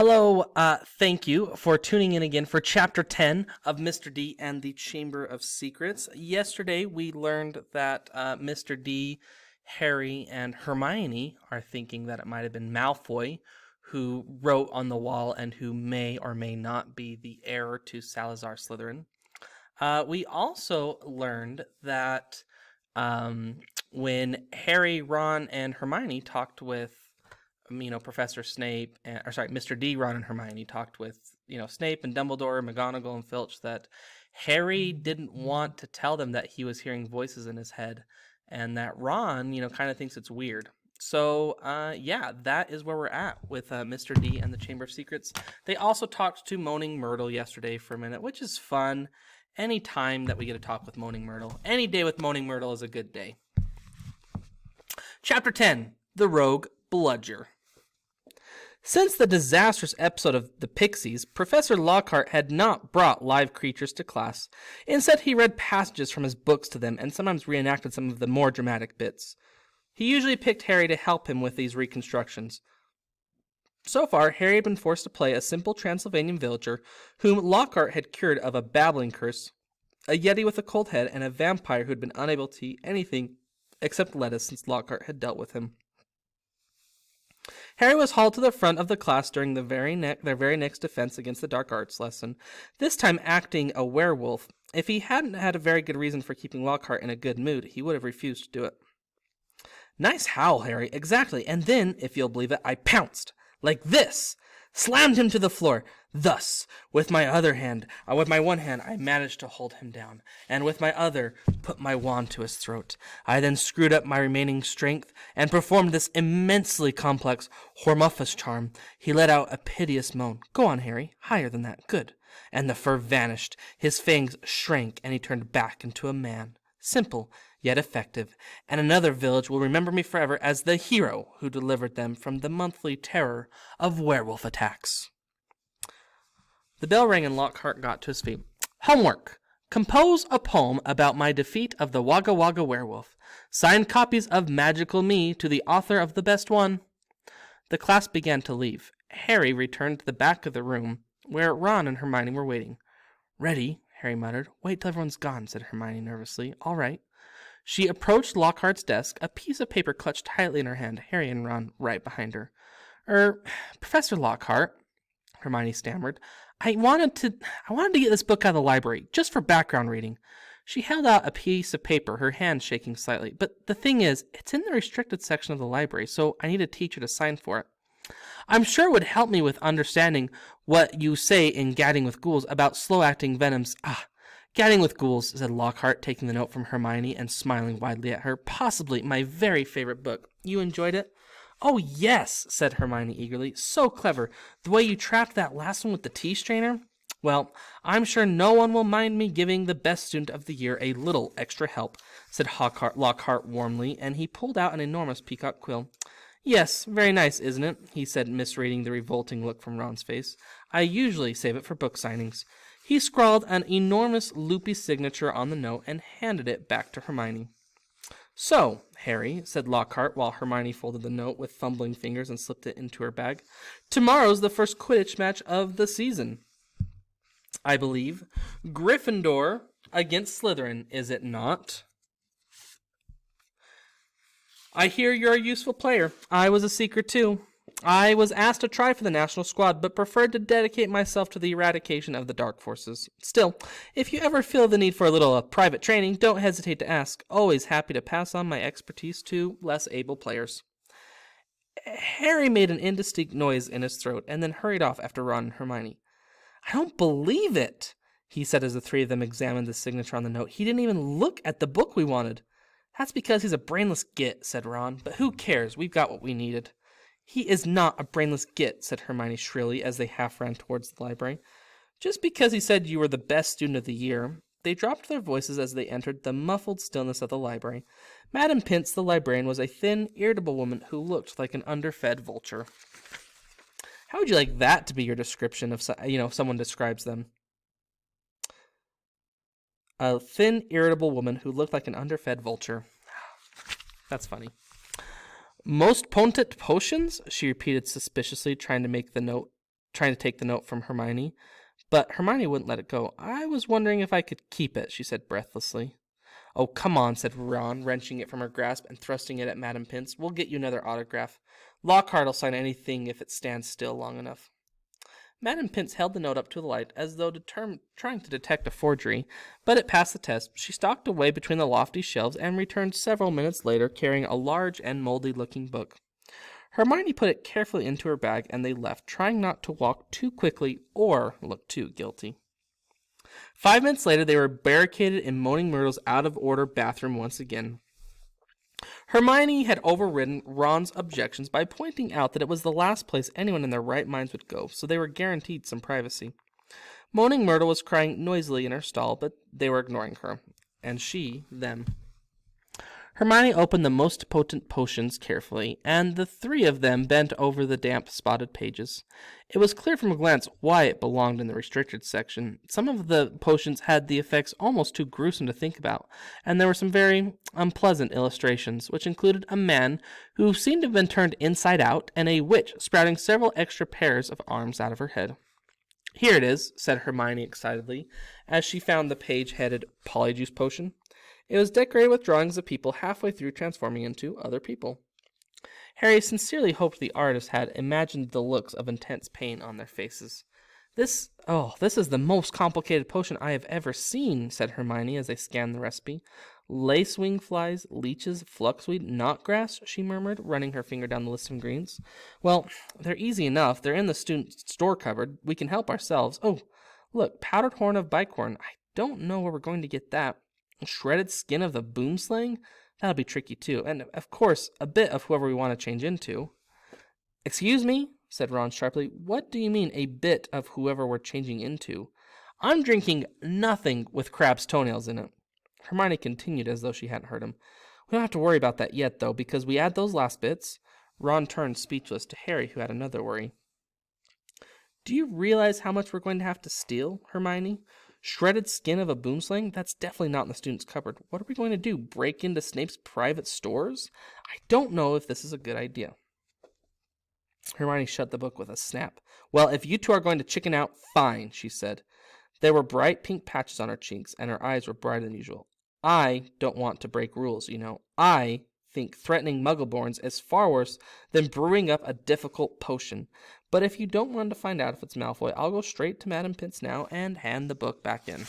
Hello, thank you for tuning in again for Chapter 10 of Mr. D and the Chamber of Secrets. Yesterday, we learned that Mr. D, Harry, and Hermione are thinking that it might have been Malfoy who wrote on the wall and who may or may not be the heir to Salazar Slytherin. We also learned that when Harry, Ron, and Hermione talked with Professor Snape, Mr. D, Ron, and Hermione talked with, Snape and Dumbledore, McGonagall, and Filch that Harry didn't want to tell them that he was hearing voices in his head, and that Ron, kind of thinks it's weird. So, that is where we're at with Mr. D and the Chamber of Secrets. They also talked to Moaning Myrtle yesterday for a minute, which is fun. Any time that we get to talk with Moaning Myrtle, any day with Moaning Myrtle is a good day. Chapter 10, The Rogue Bludger. Since the disastrous episode of The Pixies, Professor Lockhart had not brought live creatures to class. Instead, he read passages from his books to them and sometimes reenacted some of the more dramatic bits. He usually picked Harry to help him with these reconstructions. So far, Harry had been forced to play a simple Transylvanian villager whom Lockhart had cured of a babbling curse, a yeti with a cold head, and a vampire who had been unable to eat anything except lettuce since Lockhart had dealt with him. Harry was hauled to the front of the class during their very next defense against the dark arts lesson, this time acting a werewolf. If he hadn't had a very good reason for keeping Lockhart in a good mood, he would have refused to do it. Nice howl, Harry, exactly, and then, if you'll believe it, I pounced. Like this! Slammed him to the floor. Thus, with my one hand, I managed to hold him down, and with my other, put my wand to his throat. I then screwed up my remaining strength, and performed this immensely complex Hormuffus charm. He let out a piteous moan. Go on, Harry, higher than that, good. And the fur vanished, his fangs shrank, and he turned back into a man. Simple, yet effective, and another village will remember me forever as the hero who delivered them from the monthly terror of werewolf attacks. The bell rang and Lockhart got to his feet. Homework. Compose a poem about my defeat of the Wagga Wagga werewolf. Signed copies of Magical Me to the author of the best one. The class began to leave. Harry returned to the back of the room where Ron and Hermione were waiting. Ready? Harry muttered. Wait till everyone's gone, said Hermione nervously. All right. She approached Lockhart's desk, a piece of paper clutched tightly in her hand, Harry and Ron right behind her. Professor Lockhart, Hermione stammered, I wanted to get this book out of the library, just for background reading. She held out a piece of paper, her hand shaking slightly. But the thing is, it's in the restricted section of the library, so I need a teacher to sign for it. I'm sure it would help me with understanding what you say in Gadding with Ghouls about slow-acting venoms. Gadding with Ghouls, said Lockhart, taking the note from Hermione and smiling widely at her. Possibly my very favorite book. You enjoyed it? Oh, yes, said Hermione eagerly. So clever. The way you trapped that last one with the tea strainer. Well, I'm sure no one will mind me giving the best student of the year a little extra help, said Lockhart warmly, and he pulled out an enormous peacock quill. Yes, very nice, isn't it? He said, misreading the revolting look from Ron's face. I usually save it for book signings. He scrawled an enormous loopy signature on the note and handed it back to Hermione. So, Harry, said Lockhart while Hermione folded the note with fumbling fingers and slipped it into her bag, tomorrow's the first Quidditch match of the season. I believe. Gryffindor against Slytherin, is it not? I hear you're a useful player. I was a seeker too. I was asked to try for the national squad, but preferred to dedicate myself to the eradication of the dark forces. Still, if you ever feel the need for a little private training, don't hesitate to ask. Always happy to pass on my expertise to less able players. Harry made an indistinct noise in his throat and then hurried off after Ron and Hermione. I don't believe it, he said as the three of them examined the signature on the note. He didn't even look at the book we wanted. That's because he's a brainless git, said Ron. But who cares? We've got what we needed. He is not a brainless git, said Hermione shrilly as they half ran towards the library. Just because he said you were the best student of the year. They dropped their voices as they entered the muffled stillness of the library. Madame Pince, the librarian, was a thin, irritable woman who looked like an underfed vulture. How would you like that to be your description of, if someone describes them? A thin, irritable woman who looked like an underfed vulture. That's funny. Most potent potions? She repeated suspiciously, trying to make the note trying to take the note from Hermione. But Hermione wouldn't let it go. I was wondering if I could keep it, she said breathlessly. Oh, come on, said Ron, wrenching it from her grasp and thrusting it at Madame Pince. We'll get you another autograph. Lockhart'll sign anything if it stands still long enough. Madame Pince held the note up to the light as though trying to detect a forgery, but it passed the test. She stalked away between the lofty shelves and returned several minutes later carrying a large and moldy-looking book. Hermione put it carefully into her bag, and they left, trying not to walk too quickly or look too guilty. 5 minutes later, they were barricaded in Moaning Myrtle's out-of-order bathroom once again. Hermione had overridden Ron's objections by pointing out that it was the last place anyone in their right minds would go, so they were guaranteed some privacy. Moaning Myrtle was crying noisily in her stall, but they were ignoring her, and she them. Hermione opened the most potent potions carefully, and the three of them bent over the damp, spotted pages. It was clear from a glance why it belonged in the restricted section. Some of the potions had the effects almost too gruesome to think about, and there were some very unpleasant illustrations, which included a man who seemed to have been turned inside out, and a witch sprouting several extra pairs of arms out of her head. Here it is, said Hermione excitedly, as she found the page headed Polyjuice Potion. It was decorated with drawings of people halfway through transforming into other people. Harry sincerely hoped the artist had imagined the looks of intense pain on their faces. This is the most complicated potion I have ever seen, said Hermione as they scanned the recipe. Lacewing flies, leeches, fluxweed, knotgrass, she murmured, running her finger down the list of ingredients. Well, they're easy enough. They're in the student store cupboard. We can help ourselves. Oh, look, powdered horn of bicorn. I don't know where we're going to get that. Shredded skin of the boomslang? That'll be tricky too. And, of course, a bit of whoever we want to change into. Excuse me? Said Ron sharply. What do you mean, a bit of whoever we're changing into? I'm drinking nothing with crab's toenails in it. Hermione continued as though she hadn't heard him. We don't have to worry about that yet, though, because we add those last bits. Ron turned speechless to Harry, who had another worry. Do you realize how much we're going to have to steal, Hermione? Shredded skin of a boomslang? That's definitely not in the student's cupboard. What are we going to do, break into Snape's private stores? I don't know if this is a good idea. Hermione shut the book with a snap. Well, if you two are going to chicken out, fine, she said. There were bright pink patches on her cheeks, and her eyes were brighter than usual. I don't want to break rules, you know. I think threatening Muggleborns is far worse than brewing up a difficult potion. But if you don't want to find out if it's Malfoy, I'll go straight to Madame Pince now and hand the book back in.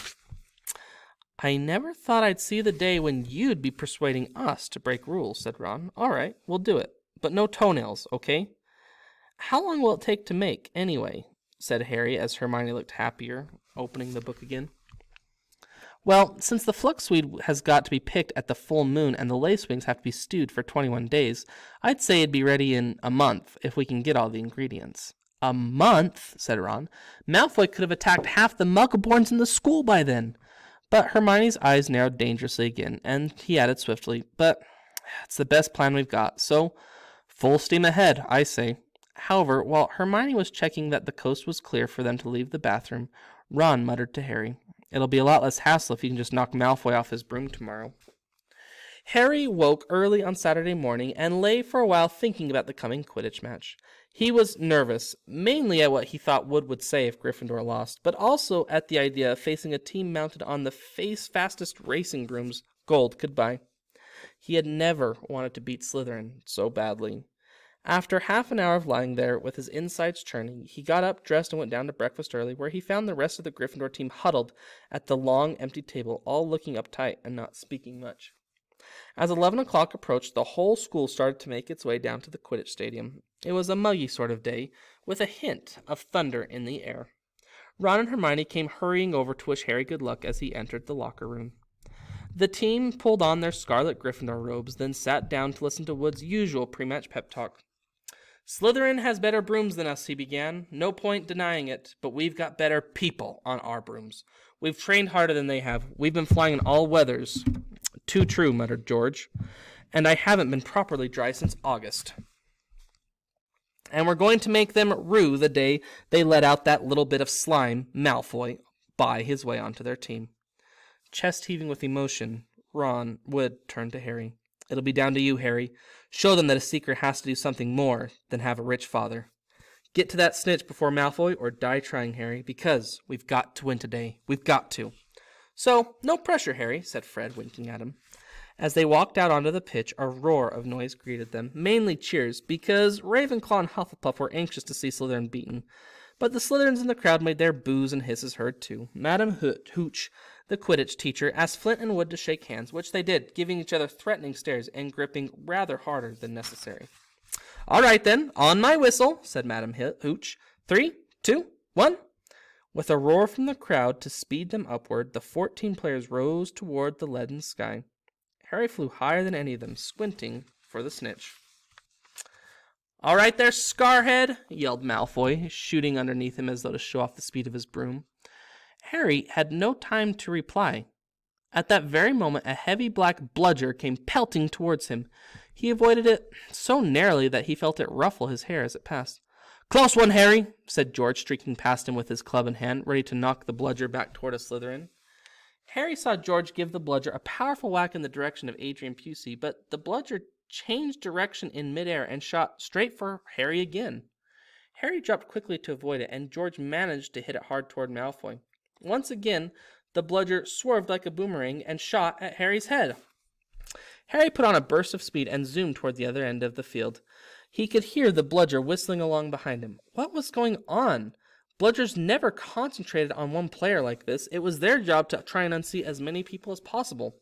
I never thought I'd see the day when you'd be persuading us to break rules, said Ron. All right, we'll do it. But no toenails, okay? How long will it take to make, anyway? Said Harry as Hermione looked happier, opening the book again. Well, since the fluxweed has got to be picked at the full moon and the lacewings have to be stewed for 21 days, I'd say it'd be ready in a month if we can get all the ingredients. A month? Said Ron. Malfoy could have attacked half the Muggleborns in the school by then. But Hermione's eyes narrowed dangerously again, and he added swiftly, but it's the best plan we've got, so full steam ahead, I say. However, while Hermione was checking that the coast was clear for them to leave the bathroom, Ron muttered to Harry, It'll be a lot less hassle if you can just knock Malfoy off his broom tomorrow. Harry woke early on Saturday morning and lay for a while thinking about the coming Quidditch match. He was nervous, mainly at what he thought Wood would say if Gryffindor lost, but also at the idea of facing a team mounted on the fastest racing brooms gold could buy. He had never wanted to beat Slytherin so badly. After half an hour of lying there with his insides churning, he got up, dressed, and went down to breakfast early, where he found the rest of the Gryffindor team huddled at the long, empty table, all looking uptight and not speaking much. As 11 o'clock approached, the whole school started to make its way down to the Quidditch stadium. It was a muggy sort of day, with a hint of thunder in the air. Ron and Hermione came hurrying over to wish Harry good luck as he entered the locker room. The team pulled on their scarlet Gryffindor robes, then sat down to listen to Wood's usual pre-match pep talk. Slytherin has better brooms than us, he began. No point denying it, but we've got better people on our brooms. We've trained harder than they have. We've been flying in all weathers. Too true, muttered George. And I haven't been properly dry since August. And we're going to make them rue the day they let out that little bit of slime, Malfoy, buy his way onto their team. Chest heaving with emotion, Ron Wood turned to Harry. It'll be down to you, Harry. Show them that a seeker has to do something more than have a rich father. Get to that snitch before Malfoy or die trying, Harry, because we've got to win today. We've got to. So, no pressure, Harry, said Fred, winking at him. As they walked out onto the pitch, a roar of noise greeted them, mainly cheers, because Ravenclaw and Hufflepuff were anxious to see Slytherin beaten. But the Slytherins in the crowd made their boos and hisses heard too. Madam Hooch, the Quidditch teacher, asked Flint and Wood to shake hands, which they did, giving each other threatening stares and gripping rather harder than necessary. "All right, then, on my whistle," said Madam Hooch. 3, 2, 1. With a roar from the crowd to speed them upward, the 14 players rose toward the leaden sky. Harry flew higher than any of them, squinting for the snitch. "All right there, Scarhead," yelled Malfoy, shooting underneath him as though to show off the speed of his broom. Harry had no time to reply. At that very moment, a heavy black bludger came pelting towards him. He avoided it so narrowly that he felt it ruffle his hair as it passed. "Close one, Harry," said George, streaking past him with his club in hand, ready to knock the bludger back toward a Slytherin. Harry saw George give the bludger a powerful whack in the direction of Adrian Pusey, but the bludger changed direction in midair and shot straight for Harry again. Harry dropped quickly to avoid it, and George managed to hit it hard toward Malfoy. Once again, the bludger swerved like a boomerang and shot at Harry's head. Harry put on a burst of speed and zoomed toward the other end of the field. He could hear the bludger whistling along behind him. What was going on? Bludgers never concentrated on one player like this. It was their job to try and unseat as many people as possible.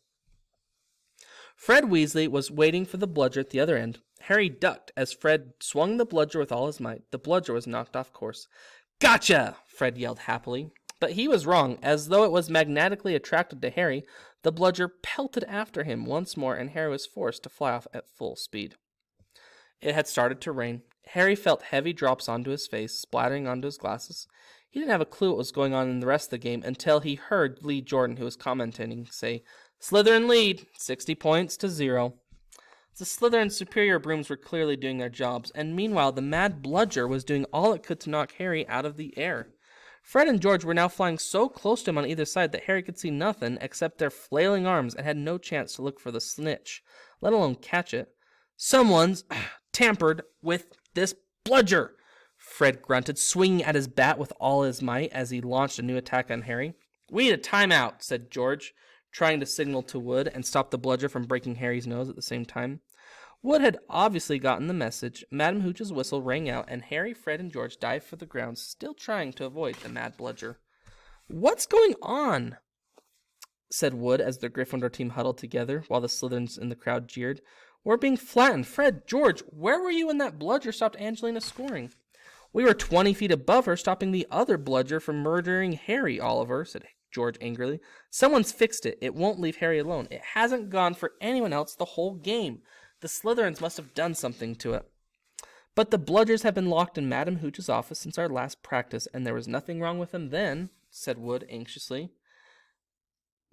Fred Weasley was waiting for the bludger at the other end. Harry ducked as Fred swung the bludger with all his might. The bludger was knocked off course. "Gotcha!" Fred yelled happily. But he was wrong. As though it was magnetically attracted to Harry, the bludger pelted after him once more, and Harry was forced to fly off at full speed. It had started to rain. Harry felt heavy drops onto his face, splattering onto his glasses. He didn't have a clue what was going on in the rest of the game until he heard Lee Jordan, who was commentating, say, "Slytherin lead, 60 points to 0. The Slytherin's superior brooms were clearly doing their jobs, and meanwhile the mad bludger was doing all it could to knock Harry out of the air. Fred and George were now flying so close to him on either side that Harry could see nothing except their flailing arms and had no chance to look for the snitch, let alone catch it. "Someone's tampered with this bludger," Fred grunted, swinging at his bat with all his might as he launched a new attack on Harry. "We need a timeout," said George, trying to signal to Wood and stop the bludger from breaking Harry's nose at the same time. Wood had obviously gotten the message. Madam Hooch's whistle rang out, and Harry, Fred, and George dived for the ground, still trying to avoid the mad bludger. "What's going on?" said Wood as the Gryffindor team huddled together, while the Slytherins in the crowd jeered. "We're being flattened. Fred, George, where were you when that bludger stopped Angelina scoring?" "We were 20 feet above her, stopping the other bludger from murdering Harry, Oliver," said George angrily. "Someone's fixed it. It won't leave Harry alone. It hasn't gone for anyone else the whole game. The Slytherins must have done something to it." "But the bludgers have been locked in Madam Hooch's office since our last practice, and there was nothing wrong with them then," said Wood anxiously.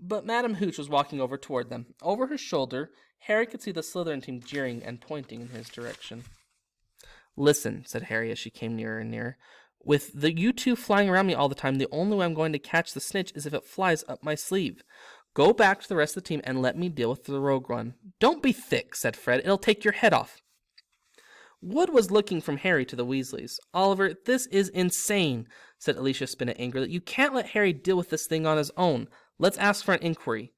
But Madam Hooch was walking over toward them. Over her shoulder, Harry could see the Slytherin team jeering and pointing in his direction. "Listen," said Harry as she came nearer and nearer. "With you two flying around me all the time, the only way I'm going to catch the snitch is if it flies up my sleeve. Go back to the rest of the team and let me deal with the rogue one." "Don't be thick," said Fred. "It'll take your head off." Wood was looking from Harry to the Weasleys. "Oliver, this is insane," said Alicia Spinnet angrily. "You can't let Harry deal with this thing on his own. Let's ask for an inquiry."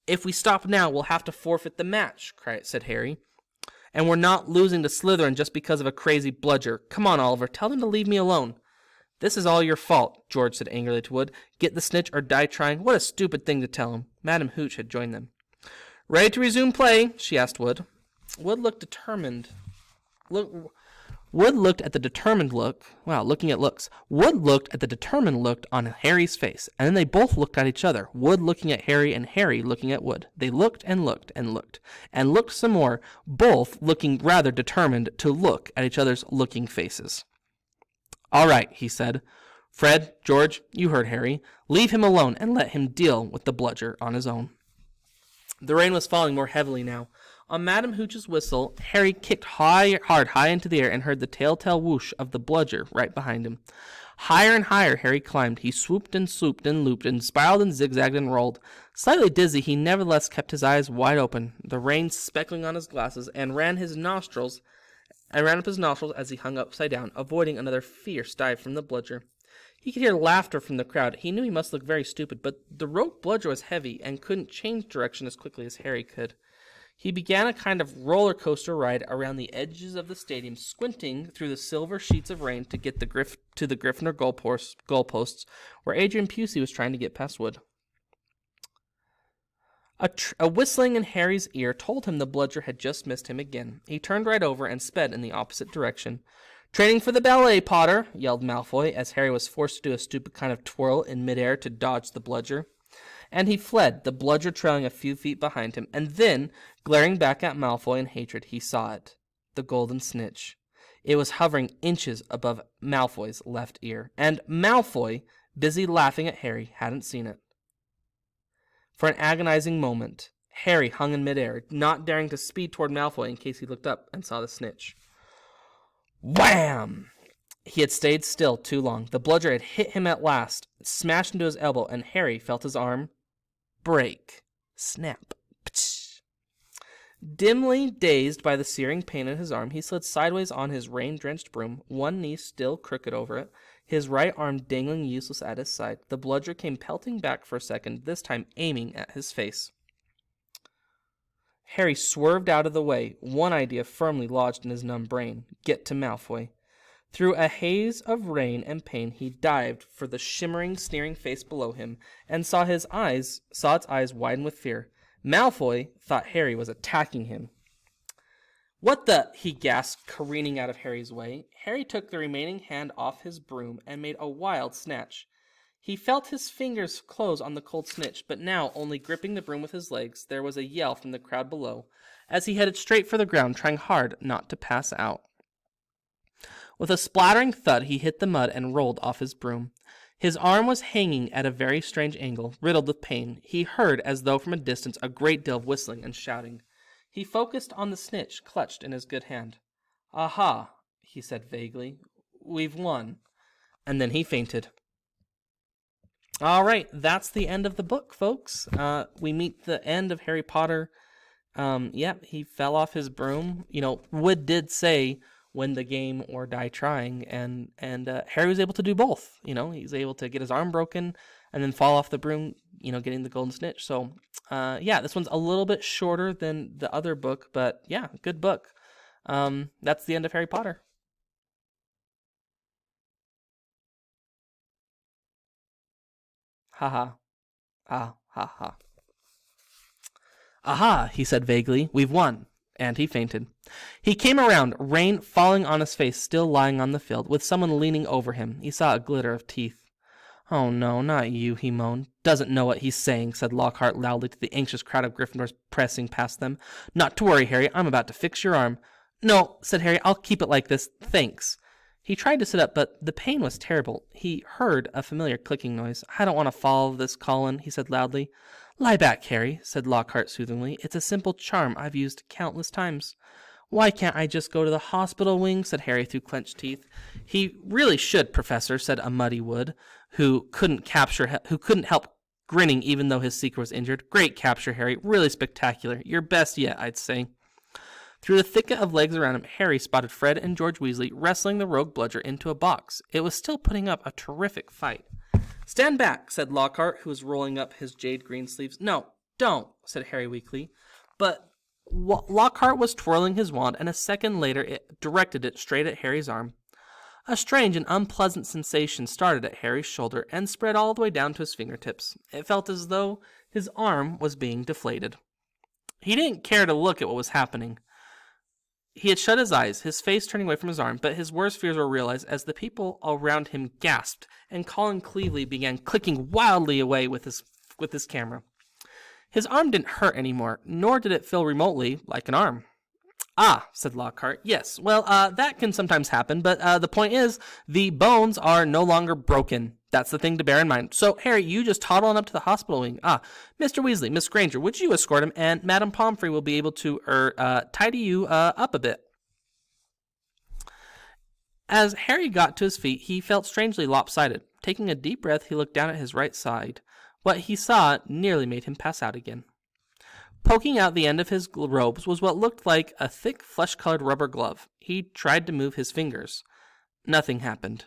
"If we stop now, we'll have to forfeit the match," said Harry. "And we're not losing to Slytherin just because of a crazy bludger. Come on, Oliver, tell them to leave me alone." "This is all your fault," George said angrily to Wood. "Get the snitch or die trying. What a stupid thing to tell him." Madam Hooch had joined them. "Ready to resume play?" she asked Wood. Wood looked determined. Wood looked at the determined look. Wow, looking at looks. Wood looked at the determined look on Harry's face, and then they both looked at each other. Wood looking at Harry and Harry looking at Wood. They looked and looked and looked and looked some more, both looking rather determined to look at each other's looking faces. "All right," he said. "Fred, George, you heard Harry. Leave him alone and let him deal with the bludger on his own." The rain was falling more heavily now. On Madam Hooch's whistle, Harry kicked hard high into the air and heard the telltale whoosh of the bludger right behind him. Higher and higher Harry climbed. He swooped and swooped and looped and spiraled and zigzagged and rolled. Slightly dizzy, he nevertheless kept his eyes wide open, the rain speckling on his glasses, and ran his nostrils and ran up his nostrils as he hung upside down, avoiding another fierce dive from the bludger. He could hear laughter from the crowd. He knew he must look very stupid, but the rogue bludger was heavy and couldn't change direction as quickly as Harry could. He began a kind of roller coaster ride around the edges of the stadium, squinting through the silver sheets of rain to get to the Gryffindor goalposts, where Adrian Pusey was trying to get past Wood. A whistling in Harry's ear told him the bludger had just missed him again. He turned right over and sped in the opposite direction. "Training for the ballet, Potter," yelled Malfoy, as Harry was forced to do a stupid kind of twirl in midair to dodge the bludger. And he fled, the bludger trailing a few feet behind him, and then, glaring back at Malfoy in hatred, he saw it. The golden snitch. It was hovering inches above Malfoy's left ear, and Malfoy, busy laughing at Harry, hadn't seen it. For an agonizing moment, Harry hung in midair, not daring to speed toward Malfoy in case he looked up and saw the snitch. Wham! He had stayed still too long. The bludger had hit him at last, smashed into his elbow, and Harry felt his arm break. Snap. Ptsch. Dimly dazed by the searing pain in his arm, he slid sideways on his rain-drenched broom, one knee still crooked over it, his right arm dangling useless at his side. The bludger came pelting back for a second, this time aiming at his face. Harry swerved out of the way, one idea firmly lodged in his numb brain: get to Malfoy. Through a haze of rain and pain, he dived for the shimmering, sneering face below him, and saw its eyes widen with fear. Malfoy thought Harry was attacking him. "What the?" he gasped, careening out of Harry's way. Harry took the remaining hand off his broom and made a wild snatch. He felt his fingers close on the cold snitch, but now, only gripping the broom with his legs, there was a yell from the crowd below, as he headed straight for the ground, trying hard not to pass out. With a splattering thud, he hit the mud and rolled off his broom. His arm was hanging at a very strange angle, riddled with pain. He heard, as though from a distance, a great deal of whistling and shouting. He focused on the snitch clutched in his good hand. "Aha," he said vaguely. "We've won." And then he fainted. All right, that's the end of the book, folks. We meet the end of Harry Potter. He fell off his broom. Wood did say, win the game or die trying, and Harry was able to do both. He's able to get his arm broken and then fall off the broom, getting the golden snitch. So this one's a little bit shorter than the other book, but good book. That's the end of Harry Potter. Ha ha. Ah ha ha. "Aha," he said vaguely. "We've won." And he fainted. He came around, rain falling on his face, still lying on the field, with someone leaning over him. He saw a glitter of teeth. "Oh no, not you," he moaned. "Doesn't know what he's saying," said Lockhart loudly to the anxious crowd of Gryffindors pressing past them. "Not to worry, Harry. I'm about to fix your arm." "No," said Harry. "I'll keep it like this. Thanks." He tried to sit up, but the pain was terrible. He heard a familiar clicking noise. "I don't want to follow this, Colin," he said loudly. "Lie back, Harry," said Lockhart soothingly. "It's a simple charm I've used countless times." "Why can't I just go to the hospital wing?" said Harry through clenched teeth. "He really should, Professor," said a muddy Wood, who couldn't help grinning even though his seeker was injured. "Great capture, Harry. Really spectacular. Your best yet, I'd say." Through the thicket of legs around him, Harry spotted Fred and George Weasley wrestling the rogue bludger into a box. It was still putting up a terrific fight. "Stand back," said Lockhart, who was rolling up his jade green sleeves. "No, don't," said Harry weakly. But Lockhart was twirling his wand, and a second later it directed it straight at Harry's arm. A strange and unpleasant sensation started at Harry's shoulder and spread all the way down to his fingertips. It felt as though his arm was being deflated. He didn't care to look at what was happening. He had shut his eyes, his face turning away from his arm, but his worst fears were realized as the people around him gasped, and Colin Cleevely began clicking wildly away with his camera. His arm didn't hurt anymore, nor did it feel remotely like an arm. "Ah," said Lockhart. "Yes, well, that can sometimes happen, but the point is, the bones are no longer broken. That's the thing to bear in mind. So, Harry, you just toddle on up to the hospital wing. Mr. Weasley, Miss Granger, would you escort him? And Madame Pomfrey will be able to, tidy you up a bit." As Harry got to his feet, he felt strangely lopsided. Taking a deep breath, he looked down at his right side. What he saw nearly made him pass out again. Poking out the end of his robes was what looked like a thick, flesh-colored rubber glove. He tried to move his fingers. Nothing happened.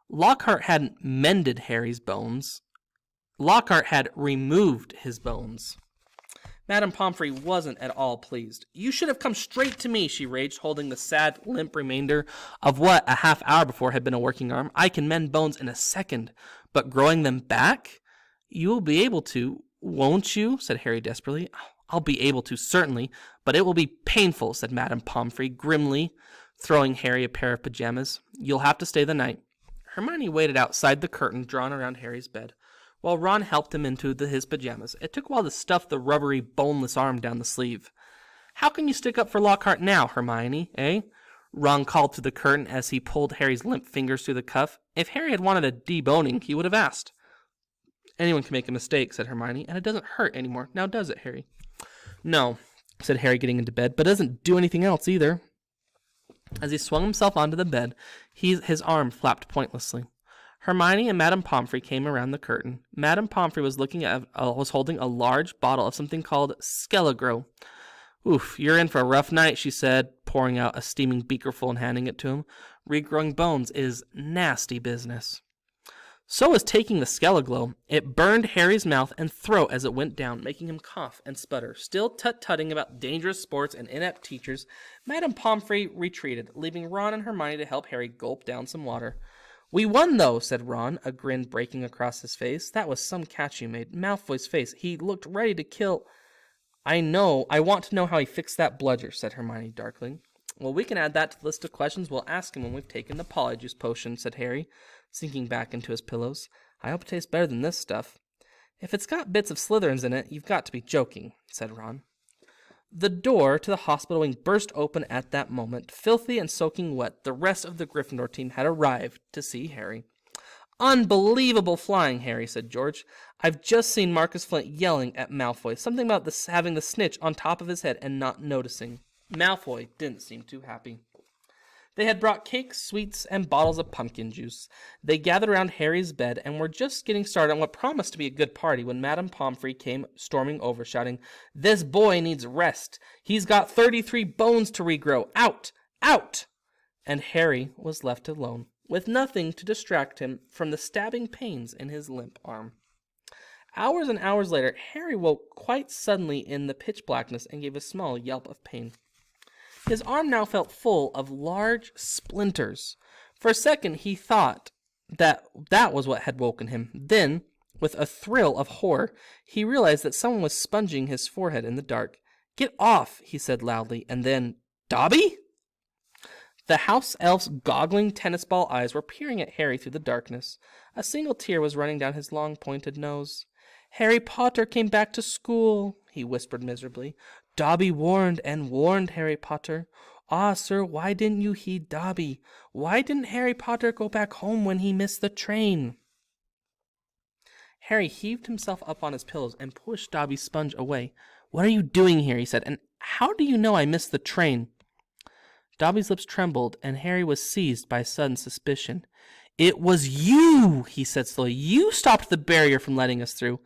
Lockhart hadn't mended Harry's bones. Lockhart had removed his bones. Madame Pomfrey wasn't at all pleased. "You should have come straight to me," she raged, holding the sad, limp remainder of what a half hour before had been a working arm. "I can mend bones in a second, but growing them back? You will be able to, won't you?" said Harry desperately. "I'll be able to, certainly, but it will be painful," said Madame Pomfrey grimly, throwing Harry a pair of pajamas. "You'll have to stay the night." Hermione waited outside the curtain drawn around Harry's bed, while Ron helped him into his pajamas. It took a while to stuff the rubbery, boneless arm down the sleeve. "How can you stick up for Lockhart now, Hermione, eh?" Ron called through the curtain as he pulled Harry's limp fingers through the cuff. If Harry had wanted a deboning, he would have asked. "Anyone can make a mistake," said Hermione, "and it doesn't hurt anymore. Now does it, Harry?" "No," said Harry, getting into bed, "but it doesn't do anything else either." As he swung himself onto the bed, his arm flapped pointlessly. Hermione and Madame Pomfrey came around the curtain. Madame Pomfrey was holding a large bottle of something called Skele-Gro. "Oof, you're in for a rough night," she said, pouring out a steaming beakerful and handing it to him. "Regrowing bones is nasty business." So was taking the Skele-Gro. It burned Harry's mouth and throat as it went down, making him cough and sputter. Still tut-tutting about dangerous sports and inept teachers, Madame Pomfrey retreated, leaving Ron and Hermione to help Harry gulp down some water. "We won, though," said Ron, a grin breaking across his face. "That was some catch you made. Malfoy's face. He looked ready to kill—" "I know. I want to know how he fixed that bludger," said Hermione darkly. "Well, we can add that to the list of questions we'll ask him when we've taken the Polyjuice potion," said Harry, sinking back into his pillows. "I hope it tastes better than this stuff." "If it's got bits of Slytherins in it, you've got to be joking," said Ron. The door to the hospital wing burst open at that moment. Filthy and soaking wet, the rest of the Gryffindor team had arrived to see Harry. "Unbelievable flying, Harry," said George. "I've just seen Marcus Flint yelling at Malfoy. Something about this having the snitch on top of his head and not noticing." Malfoy didn't seem too happy. They had brought cakes, sweets, and bottles of pumpkin juice. They gathered around Harry's bed and were just getting started on what promised to be a good party when Madame Pomfrey came storming over, shouting, "This boy needs rest. He's got 33 bones to regrow. Out! Out!" And Harry was left alone, with nothing to distract him from the stabbing pains in his limp arm. Hours and hours later, Harry woke quite suddenly in the pitch blackness and gave a small yelp of pain. His arm now felt full of large splinters. For a second, he thought that was what had woken him. Then, with a thrill of horror, he realized that someone was sponging his forehead in the dark. "Get off," he said loudly, and then, "Dobby?" The house elf's goggling tennis ball eyes were peering at Harry through the darkness. A single tear was running down his long pointed nose. "Harry Potter came back to school," he whispered miserably. "Dobby warned and warned Harry Potter. Ah, sir, why didn't you heed Dobby? Why didn't Harry Potter go back home when he missed the train?" Harry heaved himself up on his pillows and pushed Dobby's sponge away. "What are you doing here?" he said. "And how do you know I missed the train?" Dobby's lips trembled, and Harry was seized by a sudden suspicion. "It was you," he said slowly. "You stopped the barrier from letting us through."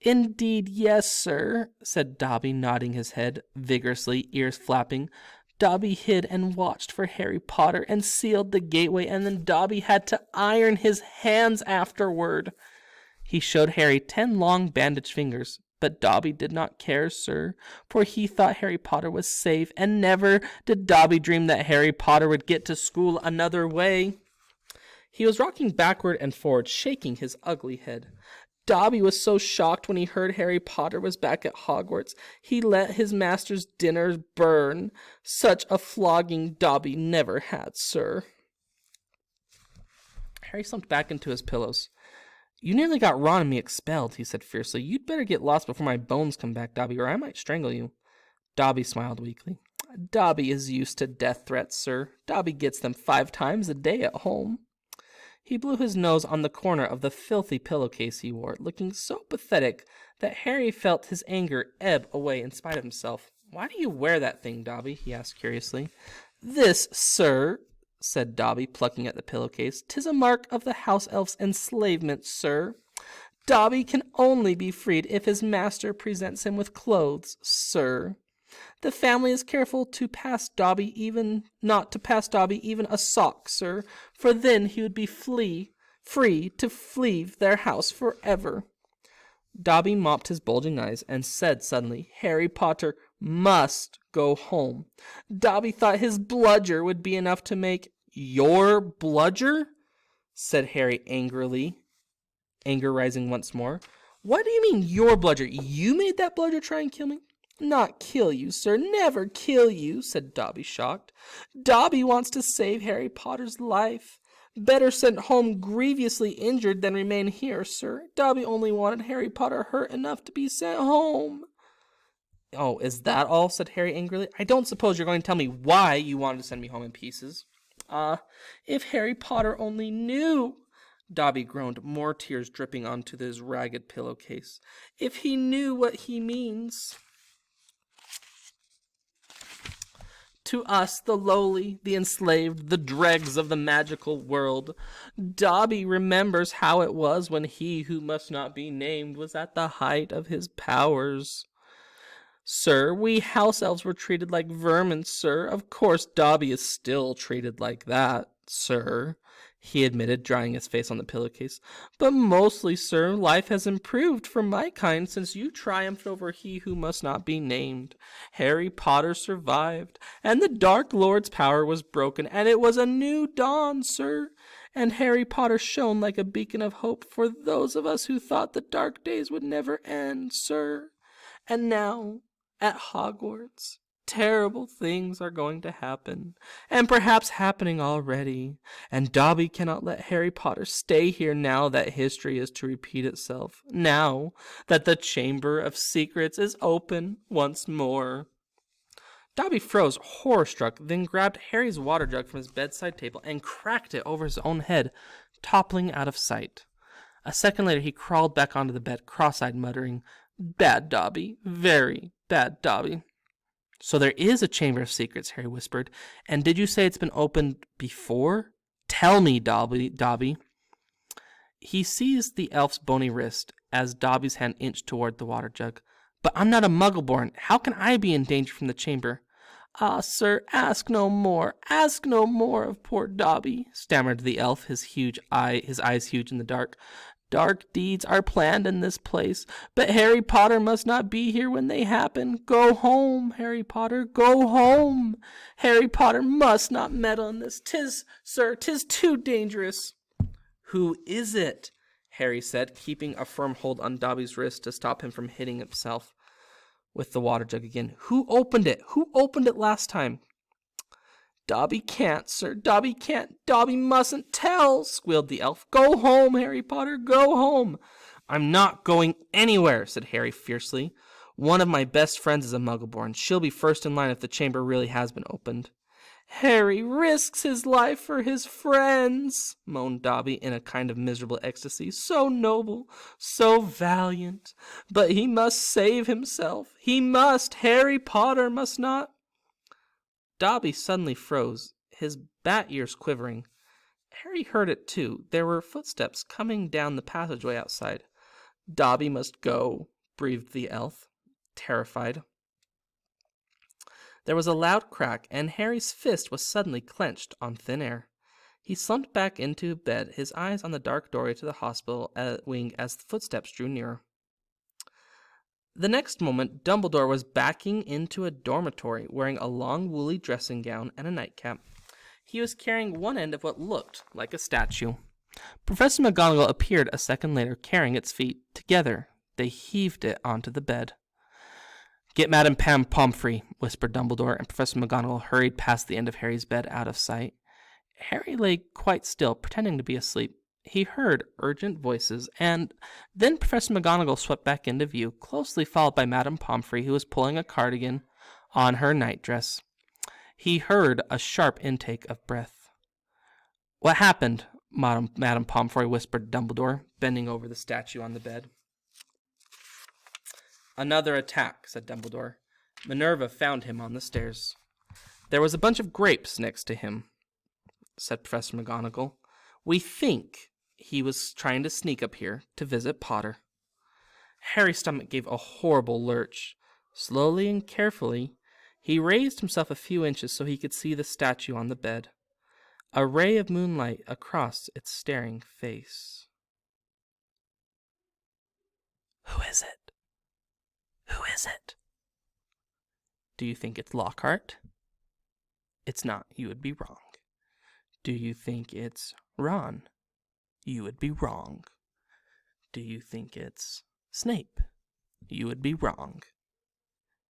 "Indeed, yes, sir," said Dobby, nodding his head vigorously, ears flapping. "Dobby hid and watched for Harry Potter and sealed the gateway, and then Dobby had to iron his hands afterward." He showed Harry 10 long bandaged fingers. "But Dobby did not care, sir, for he thought Harry Potter was safe, and never did Dobby dream that Harry Potter would get to school another way." He was rocking backward and forward, shaking his ugly head. "Dobby was so shocked when he heard Harry Potter was back at Hogwarts, he let his master's dinner burn. Such a flogging Dobby never had, sir." Harry slumped back into his pillows. "You nearly got Ron and me expelled," he said fiercely. "You'd better get lost before my bones come back, Dobby, or I might strangle you." Dobby smiled weakly. "Dobby is used to death threats, sir. Dobby gets them 5 times a day at home." He blew his nose on the corner of the filthy pillowcase he wore, looking so pathetic that Harry felt his anger ebb away in spite of himself. "Why do you wear that thing, Dobby?" he asked curiously. "This, sir," said Dobby, plucking at the pillowcase. "'Tis a mark of the house elf's enslavement, sir. Dobby can only be freed if his master presents him with clothes, sir. The family is careful to pass Dobby not to pass Dobby even a sock, sir, for then he would be free to leave their house forever. Dobby mopped his bulging eyes and said suddenly, Harry Potter must go home. Dobby thought his bludger would be enough to make... Your bludger? Said Harry angrily, anger rising once more. What do you mean, your bludger? You made that bludger try and kill me? Not kill you, sir. Never kill you, said Dobby, shocked. Dobby wants to save Harry Potter's life. Better sent home grievously injured than remain here, sir. Dobby only wanted Harry Potter hurt enough to be sent home. Oh, is that all? Said Harry angrily. I don't suppose you're going to tell me why you wanted to send me home in pieces. If Harry Potter only knew, Dobby groaned, more tears dripping onto his ragged pillowcase. If he knew what he means. To us, the lowly, the enslaved, the dregs of the magical world, Dobby remembers how it was when he who must not be named was at the height of his powers. Sir, we house elves were treated like vermin, sir. Of course, Dobby is still treated like that, sir, he admitted, drying his face on the pillowcase. But mostly, sir, life has improved for my kind since you triumphed over he who must not be named. Harry Potter survived, and the Dark Lord's power was broken, and it was a new dawn, sir. And Harry Potter shone like a beacon of hope for those of us who thought the dark days would never end, sir. And now, at Hogwarts, terrible things are going to happen, and perhaps happening already, and Dobby cannot let Harry Potter stay here now that history is to repeat itself, now that the Chamber of Secrets is open once more. Dobby froze, horror-struck, then grabbed Harry's water jug from his bedside table and cracked it over his own head, toppling out of sight. A second later he crawled back onto the bed, cross-eyed, muttering, Bad Dobby, very bad Dobby. So there is a Chamber of Secrets, Harry whispered. And did you say it's been opened before? Tell me, Dobby. He seized the elf's bony wrist as Dobby's hand inched toward the water jug. But I'm not a Muggleborn. How can I be in danger from the chamber? Ah, sir, ask no more of poor Dobby, stammered the elf, his eyes huge in the dark. Dark deeds are planned in this place, but Harry Potter must not be here when they happen. Go home, Harry Potter, go home. Harry Potter must not meddle in this. 'Tis too dangerous. Who is it? Harry said, keeping a firm hold on Dobby's wrist to stop him from hitting himself with the water jug again. Who opened it? Who opened it last time? Dobby can't, sir. Dobby can't. Dobby mustn't tell, squealed the elf. Go home, Harry Potter, go home. I'm not going anywhere, said Harry fiercely. One of my best friends is a Muggleborn. She'll be first in line if the chamber really has been opened. Harry risks his life for his friends, moaned Dobby in a kind of miserable ecstasy. So noble, so valiant. But he must save himself. He must. Harry Potter must not. Dobby suddenly froze, his bat ears quivering. Harry heard it too. There were footsteps coming down the passageway outside. Dobby must go, breathed the elf, terrified. There was a loud crack, and Harry's fist was suddenly clenched on thin air. He slumped back into bed, his eyes on the dark doorway to the hospital wing as the footsteps drew nearer. The next moment, Dumbledore was backing into a dormitory, wearing a long woolly dressing gown and a nightcap. He was carrying one end of what looked like a statue. Professor McGonagall appeared a second later, carrying its feet. Together, they heaved it onto the bed. Get Madame Pomfrey, whispered Dumbledore, and Professor McGonagall hurried past the end of Harry's bed out of sight. Harry lay quite still, pretending to be asleep. He heard urgent voices, and then Professor McGonagall swept back into view, closely followed by Madame Pomfrey, who was pulling a cardigan on her nightdress. He heard a sharp intake of breath. What happened? Madame Pomfrey whispered to Dumbledore, bending over the statue on the bed. Another attack, said Dumbledore. Minerva found him on the stairs. There was a bunch of grapes next to him, said Professor McGonagall. We think he was trying to sneak up here to visit Potter. Harry's stomach gave a horrible lurch. Slowly and carefully, he raised himself a few inches so he could see the statue on the bed. A ray of moonlight across its staring face. Who is it? Who is it? Do you think it's Lockhart? It's not. You would be wrong. Do you think it's Ron? You would be wrong. Do you think it's Snape? You would be wrong.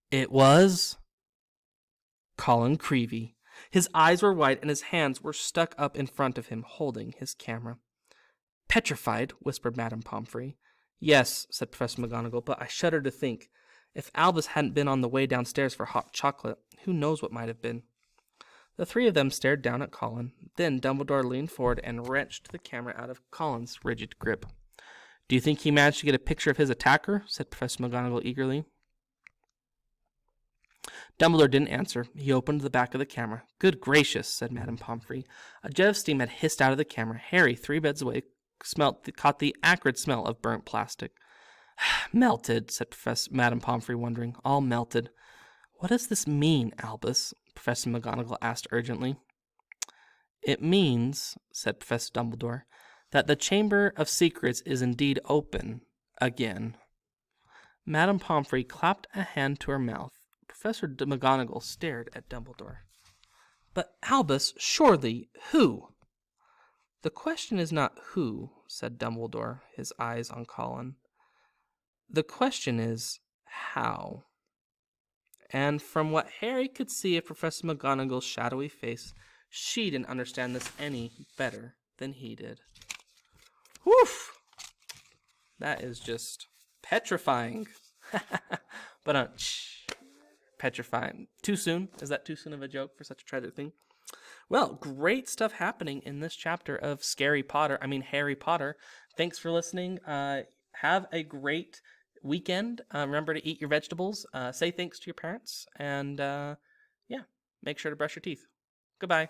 It was Colin Creevey. His eyes were wide and his hands were stuck up in front of him, holding his camera. Petrified, whispered Madame Pomfrey. Yes, said Professor McGonagall, but I shudder to think. If Albus hadn't been on the way downstairs for hot chocolate, who knows what might have been. The three of them stared down at Colin. Then Dumbledore leaned forward and wrenched the camera out of Colin's rigid grip. Do you think he managed to get a picture of his attacker? Said Professor McGonagall eagerly. Dumbledore didn't answer. He opened the back of the camera. Good gracious, said Madame Pomfrey. A jet of steam had hissed out of the camera. Harry, 3 beds away, caught the acrid smell of burnt plastic. Melted, said Madame Pomfrey, wondering. All melted. What does this mean, Albus? Professor McGonagall asked urgently. It means, said Professor Dumbledore, that the Chamber of Secrets is indeed open again. Madame Pomfrey clapped a hand to her mouth. Professor McGonagall stared at Dumbledore. But Albus, surely, who? The question is not who, said Dumbledore, his eyes on Colin. The question is how. And from what Harry could see of Professor McGonagall's shadowy face, she didn't understand this any better than he did. Woof! That is just petrifying. But petrifying. Too soon? Is that too soon of a joke for such a tragic thing? Well, great stuff happening in this chapter of Harry Potter. Thanks for listening. Have a great weekend. Remember to eat your vegetables. Say thanks to your parents. And, make sure to brush your teeth. Goodbye.